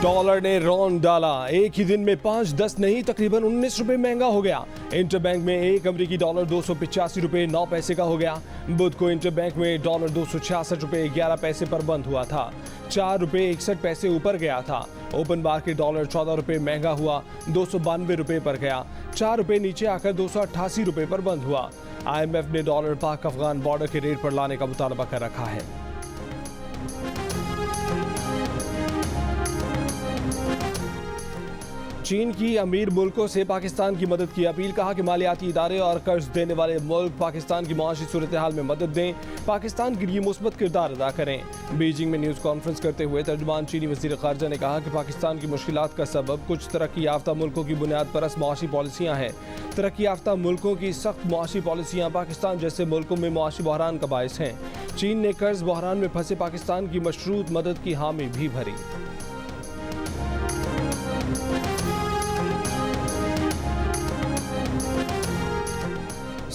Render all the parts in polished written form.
Dollar ने रौंद डाला। एक ही दिन में 5-10 नहीं तकरीबन 19 रुपए महंगा हो गया। इंटरबैंक में एक अमेरिकी डॉलर 285 रुपए 9 पैसे का हो गया। बुध को इंटरबैंक में डॉलर 266 रुपए 11 पैसे पर बंद हुआ था। 4 रुपए 61 पैसे ऊपर गया था। ओपन मार्केट डॉलर 14 रुपए महंगा हुआ 292 रुपए पर गया। 4 रुपए नीचे आकर 288 रुपए पर बंद हुआ। IMF ने डॉलर पाक अफगान बॉर्डर के रेट पर लाने का मुतालबा कर रखा है। चीन की अमीर मुल्कों से पाकिस्तान की मदद की अपील। कहा कि मालियाती इदारे और कर्ज देने वाले मुल्क पाकिस्तान की मुआशी सूरत हाल में मदद दें, पाकिस्तान के लिए मुस्बत किरदार अदा करें। बीजिंग में न्यूज़ कॉन्फ्रेंस करते हुए तर्जुमान चीनी वज़ीर ख़ारजा ने कहा कि पाकिस्तान की मुश्किलात का सबब कुछ तरक्की याफ्ता मुल्कों की बुनियाद परस्त मुआशी पॉलिसियाँ हैं। तरक्की याफ्ता मुल्कों की सख्त मुआशी पॉलिसियाँ पाकिस्तान जैसे मुल्कों में मुआशी बहरान का बायस हैं। चीन ने कर्ज बहरान में फंसे पाकिस्तान की मशरूत मदद की हामी भी भरी।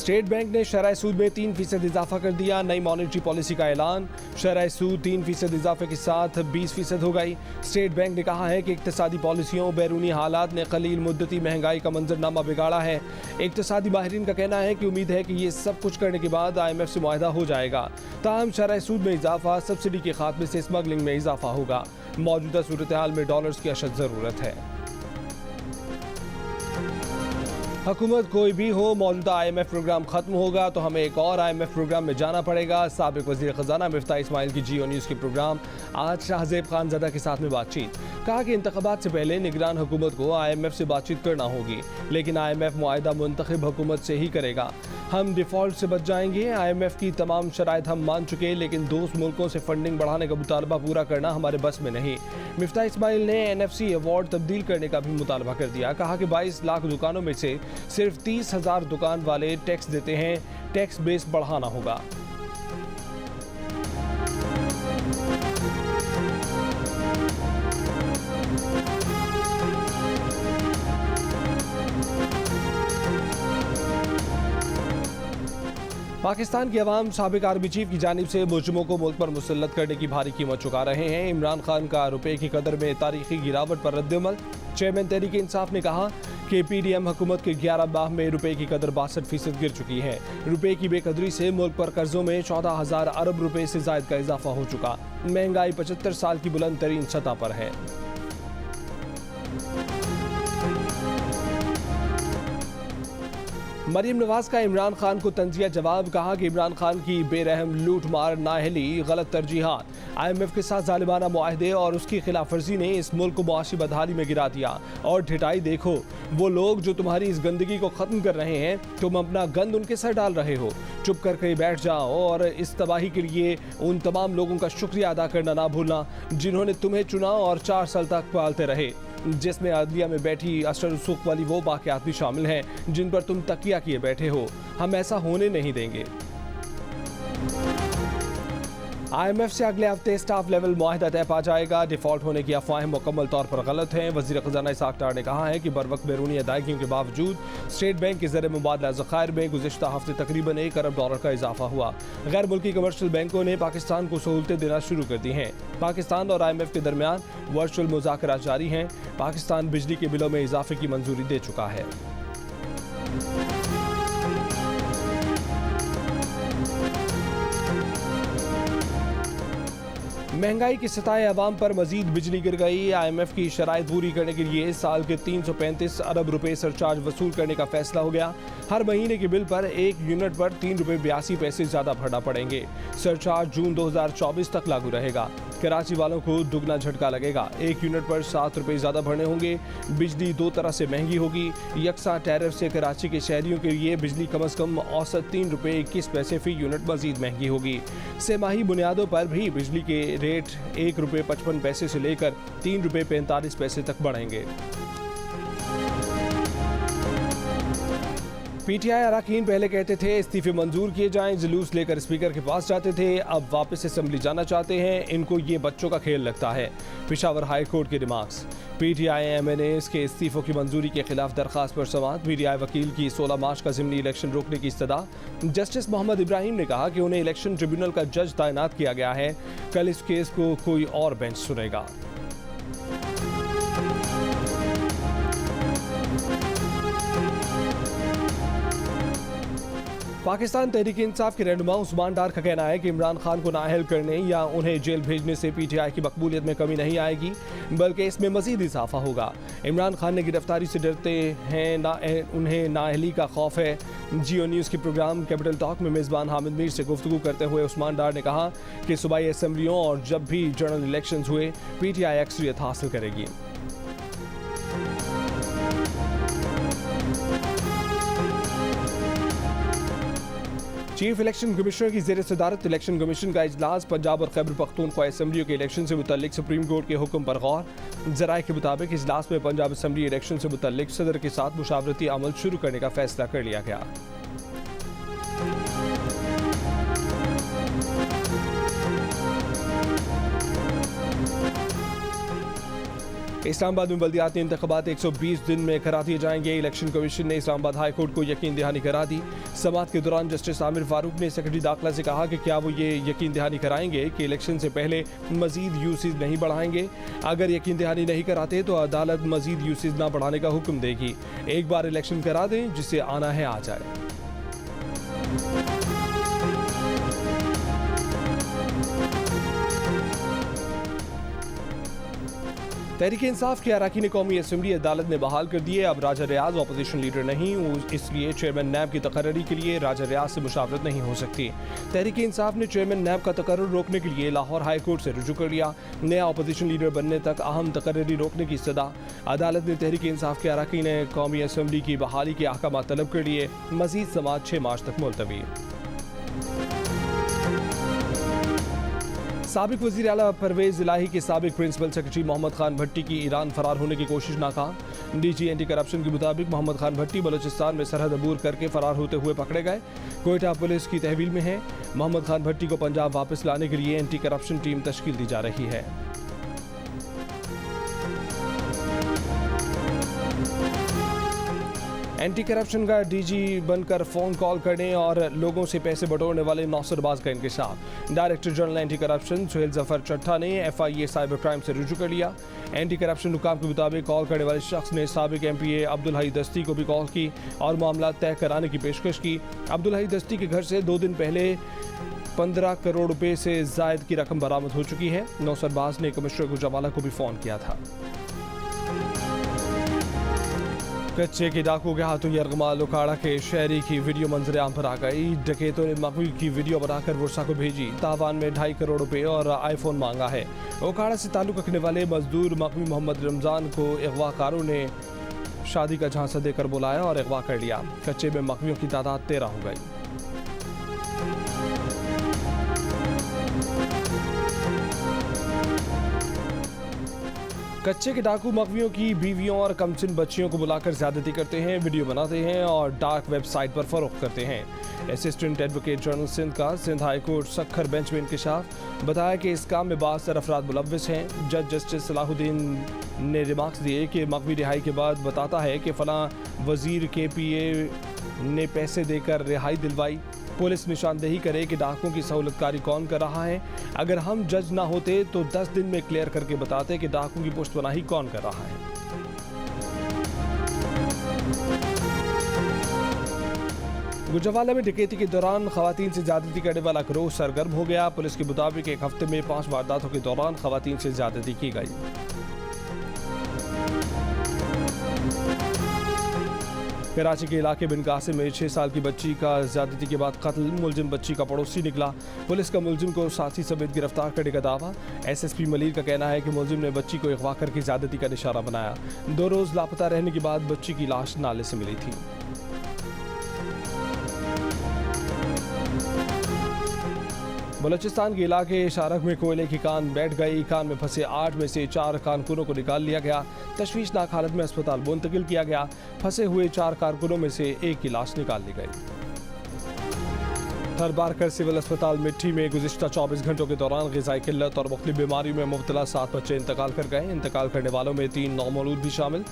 स्टेट बैंक ने शरह सूद में 3% इजाफा कर दिया। नई मॉनेटरी पॉलिसी का ऐलान। शरह सूद 3% इजाफे के साथ 20% हो गई। स्टेट बैंक ने कहा है कि इक्तिसादी पॉलिसियों बैरूनी हालात ने कलील मुद्दती महंगाई का मंजरनामा बिगाड़ा है। इक्तिसादी माहिरीन का कहना है कि उम्मीद है कि ये सब कुछ करने के बाद IMF से मुआहदा हो जाएगा। ताहम शरह सूद में इजाफा सब्सिडी के खात्मे से स्मगलिंग में इजाफा होगा। मौजूदा सूरत हाल में डॉलर्स की अशद ज़रूरत है। हुकूमत कोई भी हो, मौजूदा IMF प्रोग्राम खत्म होगा तो हमें एक और IMF प्रोग्राम में जाना पड़ेगा। साबिक वज़ीर ख़जाना मिफ्ता इस्माइल की जियो न्यूज़ के प्रोग्राम आज शाहज़ेब खानज़ादा के साथ में बातचीत। कहा कि इंतख़ाबात से पहले निगरान हुकूमत को IMF से बातचीत करना होगी, लेकिन IMF मुआहदा मुंतखब हुकूमत से ही करेगा। हम डिफ़ॉल्ट से बच जाएंगे। IMF की तमाम शराइत हम मान चुके, लेकिन दोस्त मुल्कों से फंडिंग बढ़ाने का मुतालबा पूरा करना हमारे बस में नहीं। मिफ्ता इस्माइल ने NFC अवार्ड तब्दील करने का भी मुतालबा कर दिया। कहा कि 22 लाख दुकानों में से सिर्फ 30,000 दुकान वाले टैक्स देते हैं। टैक्स बेस बढ़ाना होगा। पाकिस्तान के अवाम साबिक आर्मी चीफ की जानिब से मुजरिमों को मुल्क पर मुसल्लत करने की भारी कीमत चुका रहे हैं। इमरान खान का रुपए की कदर में तारीखी गिरावट पर रद्दअमल। चेयरमैन तहरीक इंसाफ ने कहा कि PDM हुकूमत के 11 माह में रुपए की कदर 62% गिर चुकी है। रुपए की बेकदरी से मुल्क पर कर्जों में 14,000 अरब रुपए से जायद का इजाफा हो चुका। महंगाई 75 साल की बुलंद तरीन सतह पर है। मरीम नवाज का इमरान खान को तंजिया जवाब। कहा कि इमरान खान की बेरहम लूट मार, नाअहली, गलत तरजीहात, IMF के साथ जालिमाना मुआहदे और उसकी खिलाफ वर्जी ने इस मुल्क को मुआशी बदहाली में गिरा दिया। और ढिठाई देखो, वो लोग जो तुम्हारी इस गंदगी को ख़त्म कर रहे हैं, तुम अपना गंद उनके सर डाल रहे हो। चुप करके बैठ जाओ और इस तबाही के लिए उन तमाम लोगों का शुक्रिया अदा करना ना भूलना जिन्होंने तुम्हें चुना और 4 साल तक पालते रहे, जिसमें अदलिया में बैठी असर रसूख वाली वो बाक़ियात भी शामिल हैं जिन पर तुम तकिया किए बैठे हो। हम ऐसा होने नहीं देंगे। IMF से अगले हफ्ते स्टाफ लेवल मुआहदा तय पा जाएगा। डिफ़ॉल्ट होने की अफवाहें मुकम्मल तौर पर गलत हैं। वज़ीर ख़जाना इसाक डार ने कहा है कि बरवक्त बैरूनी अदायगियों के बावजूद स्टेट बैंक के ज़र मुबादला ज़खायर में गुज़िश्ता हफ्ते तकरीबन 1 अरब डॉलर का इजाफा हुआ। गैर मुल्की कमर्शियल बैंकों ने पाकिस्तान को सहूलतें देना शुरू कर दी हैं। पाकिस्तान और IMF के दरमियान वर्चुअल मुज़ाकरात जारी हैं। पाकिस्तान बिजली के बिलों में इजाफे की मंजूरी दे चुका है। महंगाई की सताए अवाम पर मजीद बिजली गिर गई। IMF की शराइत पूरी करने के लिए साल के 335 अरब रुपए सरचार्ज वसूल करने का फैसला हो गया। हर महीने के बिल पर 1 यूनिट पर 3 रुपए 82 पैसे ज़्यादा भरना पड़ेंगे। सरचार्ज जून 2024 तक लागू रहेगा। कराची वालों को दुगना झटका लगेगा। 1 यूनिट पर 7 रुपए ज़्यादा भरने होंगे। बिजली 2 तरह से महंगी होगी। यकसा टैरिफ से कराची के शहरियों के लिए बिजली कम अज़ कम औसत 3 रुपए 21 पैसे फ़ी यूनिट मजीद महंगी होगी। सेमाही बुनियादों पर भी बिजली के रेट 1 रुपए 55 पैसे से लेकर 3 रुपए 45 पैसे तक बढ़ेंगे। PTI अरकान पहले कहते थे इस्तीफे मंजूर किए जाएं, जुलूस लेकर स्पीकर के पास जाते थे, अब वापस असेंबली जाना चाहते हैं। इनको ये बच्चों का खेल लगता है। पेशावर हाई कोर्ट के रिमार्क्स। PTI MNAs के इस्तीफों की मंजूरी के खिलाफ दरखास्त पर समाअत। PTI वकील की 16 मार्च का ज़िमनी इलेक्शन रोकने की इस्तदा। जस्टिस मोहम्मद इब्राहिम ने कहा कि उन्हें इलेक्शन ट्रिब्यूनल का जज तैनात किया गया है। कल इस केस को कोई और बेंच सुनेगा। पाकिस्तान तहरीक इंसाफ के रहनुमा उस्मान डार का कहना है कि इमरान खान को नाअहल करने या उन्हें जेल भेजने से पीटीआई की मकबूलियत में कमी नहीं आएगी, बल्कि इसमें मजीद इजाफा होगा। इमरान खान ने गिरफ्तारी से डरते हैं, उन्हें नाअहली का खौफ है। जियो न्यूज़ के प्रोग्राम कैपिटल टॉक में मेज़बान हामिद मीर से गुफ्तगू करते हुए उस्मान डार ने कहा कि सूबाई असम्बलियों और जब भी जनरल इलेक्शन हुए पीटीआई अक्सरियत हासिल करेगी। चीफ इलेक्शन कमिश्नर की ज़ेर सदारत इलेक्शन कमीशन का इजलास पंजाब और खैबर पख्तूनख्वा असम्बलियों के इलेक्शन से मुतल्लिक सुप्रीम कोर्ट के हुक्म पर गौर। ज़राए के मुताबिक इजलास में पंजाब असम्बली इलेक्शन से मुतल्लिक सदर के साथ मुशावरती अमल शुरू करने का फैसला कर लिया गया। इस्लामाबाद में बल्दियाती इंतखाबात 120 दिन में करा दिए जाएंगे। इलेक्शन कमीशन ने इस्लामाबाद हाई कोर्ट को यकीन दहानी करा दी। समाअत के दौरान जस्टिस आमिर फारूक ने सेक्रेटरी दाखिला से कहा कि क्या वो ये यकीन दहानी कराएंगे कि इलेक्शन से पहले मजीद यूसेज नहीं बढ़ाएंगे। अगर यकीन दहानी नहीं कराते तो अदालत मजीद यूसेज ना बढ़ाने का हुक्म देगी। एक बार इलेक्शन करा दें, जिसे आना है आ जाए। तहरीक इंसाफ के अरकान कौमी असम्बली अदालत ने बहाल कर दिए। अब राजा रियाज अपोजिशन लीडर नहीं, इसलिए चेयरमैन नैब की तकर्री के लिए राजा रियाज से मुशावरत नहीं हो सकती। तहरीक इंसाफ ने चेयरमैन नैब का तकर्रुर रोकने के लिए लाहौर हाई कोर्ट से रुजू कर लिया। नया अपोजिशन लीडर बनने तक अहम तकर्री रोकने की सदा। अदालत ने तहरीक इंसाफ के अरकान कौमी असम्बली की बहाली के अहकाम तलब कर लिए। मजीद समाअत 6 मार्च तक मुलतवी। साबिक वज़ीर आला परवेज़ इलाही के साबिक प्रिंसिपल सेक्रेटरी मोहम्मद खान भट्टी की ईरान फरार होने की कोशिश नाकाम। डीजी एंटी करप्शन के मुताबिक मोहम्मद खान भट्टी बलूचिस्तान में सरहद अबूर करके फरार होते हुए पकड़े गए। कोयटा पुलिस की तहवील में है। मोहम्मद खान भट्टी को पंजाब वापस लाने के लिए एंटी करप्शन टीम तश्कील दी जा रही है। एंटी करप्शन का डीजी बनकर फ़ोन कॉल करने और लोगों से पैसे बटोरने वाले नौसरबाज का इंकशाफ। Director general anti corruption Suhail Zafar Chattha ने FIA साइबर क्राइम से रुजू कर लिया। एंटी करप्शन हुकाम के मुताबिक कॉल करने वाले शख्स ने साबिक MPA अब्दुल हई दस्ती को भी कॉल की और मामला तय कराने की पेशकश की। अब्दुल हई दस्ती के घर से 2 दिन पहले 15 करोड़ रुपए से ज़ायद की रकम बरामद हो चुकी है। नौसरबाज ने कमिश्नर गुजरावाला को भी फ़ोन किया था। कच्चे के डाकू के हाथों यरगमाल उखाड़ा के शहरी की वीडियो मंजर आम पर आ गई। डकैतों ने मकवी की वीडियो बनाकर बुरसा को भेजी। तावान में 2.5 करोड़ रुपए और आईफोन मांगा है। उखाड़ा से ताल्लुक रखने वाले मजदूर मकवी मोहम्मद रमजान को अगवाकारों ने शादी का झांसा देकर बुलाया और अगवा कर लिया। कच्चे में मकवियों की तादाद 13 हो गई। कच्चे के डाकू मकवियों की बीवियों और कमसिन बच्चियों को बुलाकर ज्यादती करते हैं, वीडियो बनाते हैं और डार्क वेबसाइट पर फरोख्त करते हैं। असिस्टेंट एडवोकेट जनरल सिंध का Sindh high court Sukkur bench में इंकशाफ। बताया कि इस काम में बासर अफराद मुलव्विस हैं। जज जस्टिस सलाहुद्दीन ने रिमार्क्स दिए कि मकवी रिहाई के बाद बताता है कि फलां वजीर KPA ने पैसे देकर रिहाई दिलवाई। पुलिस निशानदेही करे कि डाकुओं की सहूलतकारी कौन कर रहा है। अगर हम जज ना होते तो 10 दिन में क्लियर करके बताते कि डाकुओं की पुश्तपनाही कौन कर रहा है। गुजरावाला में डकैती के दौरान खवातीन से ज्यादती करने वाला गिरोह सरगर्म हो गया। पुलिस के मुताबिक एक हफ्ते में 5 वारदातों के दौरान खवातीन से ज्यादती की गई। कराची के इलाके बिन कासिम में 6 साल की बच्ची का ज्यादती के बाद कत्ल। मुलजिम बच्ची का पड़ोसी निकला। पुलिस का मुलजिम को साथी समेत गिरफ्तार करने का दावा। SSP मलिर का कहना है कि मुलजिम ने बच्ची को अगवा करके ज्यादती का निशाना बनाया। 2 रोज लापता रहने के बाद बच्ची की लाश नाले से मिली थी। बलूचिस्तान के इलाके शारक में कोयले की कान बैठ गई। कान में फंसे 8 में से 4 कारकुनों को निकाल लिया गया। तशवीशनाक हालत में अस्पताल मुंतकिल किया गया। फंसे हुए 4 कारकुनों में से एक की लाश निकाल ली गई। थरबारकर सिविल अस्पताल मिट्टी में गुज़िश्ता 24 घंटों के दौरान ग़िज़ाई किल्लत और मुख्तलिफ बीमारियों में मुब्तला 7 बच्चे इंतकाल कर गए। इंतकाल करने वालों में 3 नौमौलूद भी शामिल।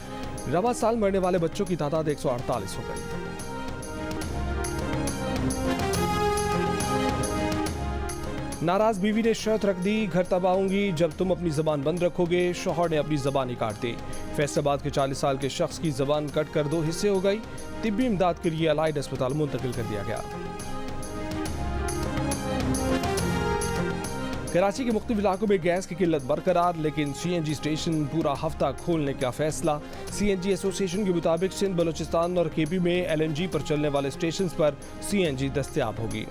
रवा साल मरने वाले बच्चों की तादाद 148 हो गई। नाराज बीवी ने शर्त रख दी, घर तब आऊंगी जब तुम अपनी जबान बंद रखोगे। शौहर ने अपनी जबान ही काट दी। फैसलाबाद के 40 साल के शख्स की जबान कट कर 2 हिस्से हो गई। तिब्बी इमदाद के लिए अलाइड अस्पताल मुंतकिल कर दिया गया। कराची के मुख्तलिफ इलाकों में गैस की किल्लत बरकरार, लेकिन CNG स्टेशन पूरा हफ्ता खोलने का फैसला। CNG एसोसिएशन के मुताबिक सिंध, बलोचिस्तान और KP में LNG पर चलने वाले स्टेशन पर CNG दस्तयाब होगी।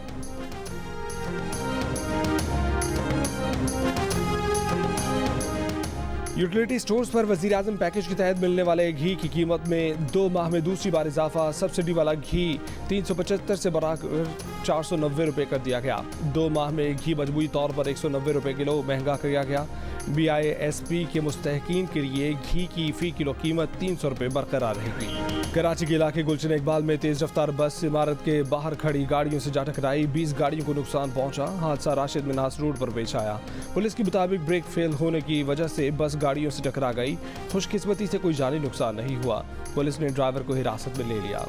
यूटिलिटी स्टोर्स पर वज़ीर-ए-आज़म पैकेज के तहत मिलने वाले घी की कीमत में 2 माह में दूसरी बार इजाफा। सब्सिडी वाला घी 375 से बढ़ाकर 490 रुपये कर दिया गया। 2 माह में घी मजबूरी तौर पर 190 रुपये किलो महंगा किया गया। BISP के मुस्तहकीन के लिए घी की फ़ी किलो कीमत 300 रुपये बरकरार रहेगी। कराची के इलाके गुलशन इकबाल में तेज़ रफ्तार बस इमारत के बाहर खड़ी गाड़ियों से जा टकराई। 20 गाड़ियों को नुकसान पहुंचा। हादसा राशिद मिनास रोड पर पेश आया। पुलिस के मुताबिक ब्रेक फेल होने की वजह से बस गाड़ियों से टकरा गई। खुशकिस्मती से कोई जानी नुकसान नहीं हुआ। पुलिस ने ड्राइवर को हिरासत में ले लिया।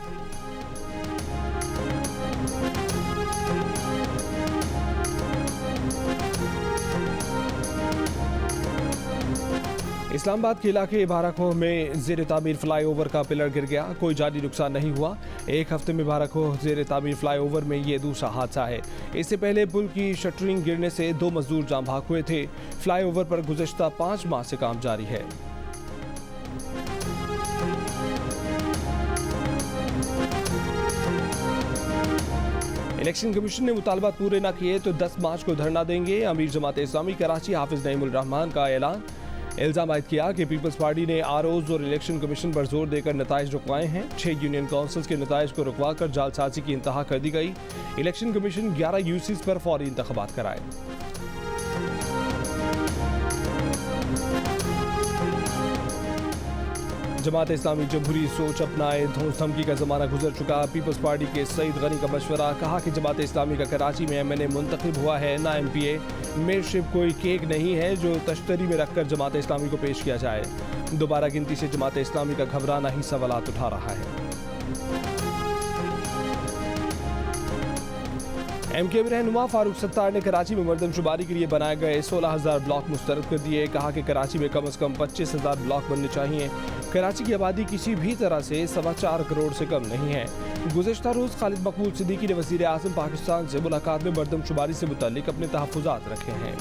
इस्लामाबाद के इलाके बाराखोह में ज़ेर तामीर फ्लाईओवर का पिलर गिर गया। कोई जानी नुकसान नहीं हुआ। एक हफ्ते में बाराखोह ज़ेर तामीर फ्लाईओवर में ये दूसरा हादसा है। इससे पहले पुल की शटरिंग गिरने से 2 मजदूर जाम भाग हुए थे। फ्लाईओवर पर गुज़श्ता 5 माह से काम जारी है। इलेक्शन कमीशन ने मुतालबात पूरे न किए तो 10 मार्च को धरना देंगे। अमीर जमात इस्लामी कराची हाफिज नईमुल रहमान का ऐलान। इल्ज़ाम आयद किया कि पीपल्स पार्टी ने ROs और इलेक्शन कमीशन पर जोर देकर नताइज रुकवाए हैं। 6 यूनियन काउंसिल्स के नताइज को रुकवा कर जालसाजी की इंतहा कर दी गई। इलेक्शन कमीशन 11 UCs पर फौरी इंतखाबात कराए। जमात इस्लामी जमहूरी सोच अपनाए, धौंस धमकी का ज़माना गुजर चुका। पीपल्स पार्टी के सईद गनी का मशवरा। कहा कि जमात इस्लामी का कराची में MNA मुंतखब हुआ है, ना MPA। मेयरशिप कोई केक नहीं है जो तश्तरी में रखकर जमात इस्लामी को पेश किया जाए। दोबारा गिनती से जमात इस्लामी का घबराना ही सवालात उठा रहा है। MK रहनुमा फारूक सत्तार ने कराची में मरदमशुमारी के लिए बनाए गए 16,000 ब्लॉक मुस्तरद कर दिए। कहा कि कराची में कम से कम 25,000 ब्लॉक बनने चाहिए। कराची की आबादी किसी भी तरह से 4.25 करोड़ से कम नहीं है। गुज़श्ता रोज़ खालिद मकबूल सिद्दीकी ने वज़ीर-ए-आज़म पाकिस्तान से मुलाकात में मरदमशुमारी से मुताल्लिक अपने तहफ़्फ़ुज़ात रखे हैं।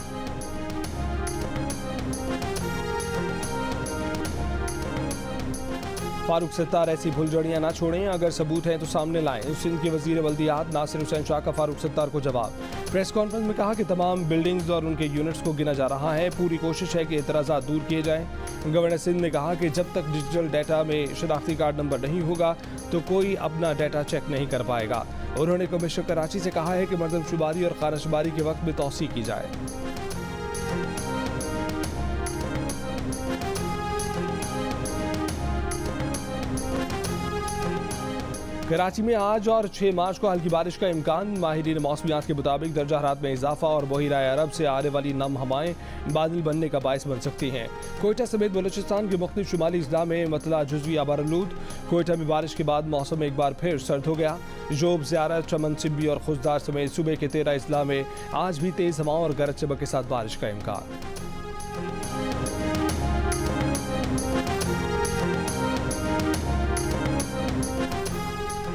फारूक सत्तार ऐसी भुलझड़ियाँ ना छोड़ें, अगर सबूत हैं तो सामने लाएं। सिंध के वज़ीर बल्दियात नासिर हुसैन शाह का फारूक सत्तार को जवाब। प्रेस कॉन्फ्रेंस में कहा कि तमाम बिल्डिंग्स और उनके यूनिट्स को गिना जा रहा है। पूरी कोशिश है कि एतराज़ात दूर किए जाएं। गवर्नर सिंध ने कहा कि जब तक डिजिटल डाटा में शनाख्ती कार्ड नंबर नहीं होगा तो कोई अपना डाटा चेक नहीं कर पाएगा। उन्होंने कमिश्नर कराची से कहा है कि मरदमशुमारी और खानशुमारी के वक्त में तौसी की जाए। कराची में आज और 6 मार्च को हल्की बारिश का इम्कान। माहिरीन मौसमियात के मुताबिक दर्जा हरारत में इजाफा और बहिरा अरब से आने वाली नम हवाएं बादल बनने का बायस बन सकती हैं। कोयटा समेत बलूचिस्तान के मुख्तलिफ शुमाली अजला में मतला जुज़वी आबारूद। कोयटा में बारिश के बाद मौसम एक बार फिर सर्द हो गया। जोब, ज़ियारत, चमन सिब्बी और खुशदार समेत सूबे के 13 अजला में आज भी तेज़ हवाओं और गरज चमक के साथ बारिश का इम्कान।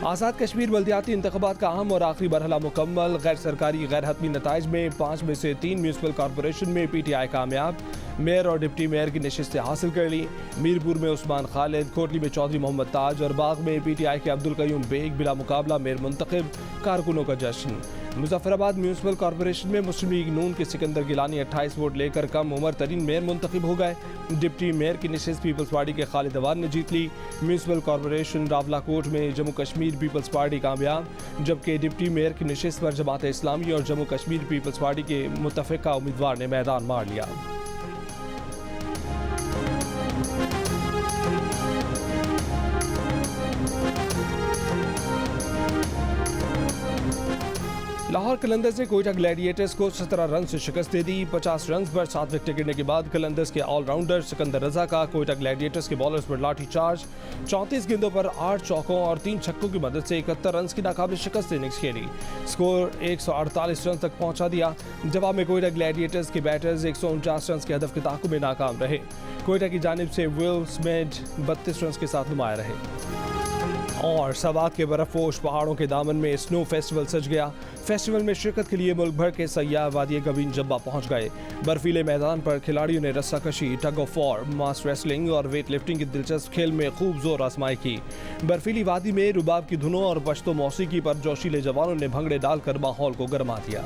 आज़ाद कश्मीर बल्दियाती इंतख़ाबात का अहम और आखिरी मरहला मुकम्मल। गैर सरकारी गैर हतमी नताइज में 5 में से 3 म्यूनसिपल कॉरपोरेशन में PTI कामयाब। मेयर और डिप्टी मेयर की नशिस्तें हासिल कर ली। मीरपुर में उस्मान खालिद, कोटली में चौधरी मोहम्मद ताज और बाग में PTI के अब्दुल कयूम बेग बिला मुकाबला मेयर मुंतखब। कारकुनों का जश्न। मुजफ्फराबाद म्यूनसिपल कॉरपोरेशन में मुस्लिम लीग नून के सिकंदर गिलानी 28 वोट लेकर कम उम्र तरीन मेयर मुंतखब हो गए। डिप्टी मेयर की नशिस्त पीपल्स पार्टी के खालिद अवान ने जीत ली। म्यूनसिपल कॉरपोरेशन रावलाकोट में जम्मू कश्मीर पीपल्स पार्टी कामयाब, जबकि डिप्टी मेयर की नशिस्त पर जमात इस्लामी और जम्मू कश्मीर पीपल्स पार्टी के मुतफ़िका उम्मीदवार ने मैदान मार लिया। लाहौर कलंदर्स ने कोयटा ग्लैडिएटर्स को 17 रन से शिकस्त दे दी। 50 रन पर 7 विकेट गिरने के बाद कलंदर्स के ऑलराउंडर सिकंदर रजा का कोयटा ग्लैडिएटर्स के बॉलर्स पर लाठी चार्ज। 34 गेंदों पर 8 चौकों और 3 छक्कों की मदद से 71 रन की नाकाबिल शिकस्त इनिंग्स खेली। स्कोर 148 रन तक पहुंचा दिया। जवाब में कोयटा ग्लैडिएटर्स के बैटर्स 149 रन के हदफ के ताक़ुब में नाकाम रहे। कोयटा की जानिब से विल स्मिथ 32 रन के साथ नुमाया रहे। और सवात के बर्फपोश पहाड़ों के दामन में स्नो फेस्टिवल सज गया। फेस्टिवल में शिरकत के लिए मुल्क भर के सयाह वादी गवीन जब्बा पहुंच गए। बर्फीले मैदान पर खिलाड़ियों ने रस्साकशी, tug of war, mass wrestling और वेट लिफ्टिंग की दिलचस्प खेल में खूब जोर आजमाई की। बर्फीली वादी में रुबाब की धुनों और पश्तो मौसीकी पर जोशीले जवानों ने भंगड़े डालकर माहौल को गरमा दिया।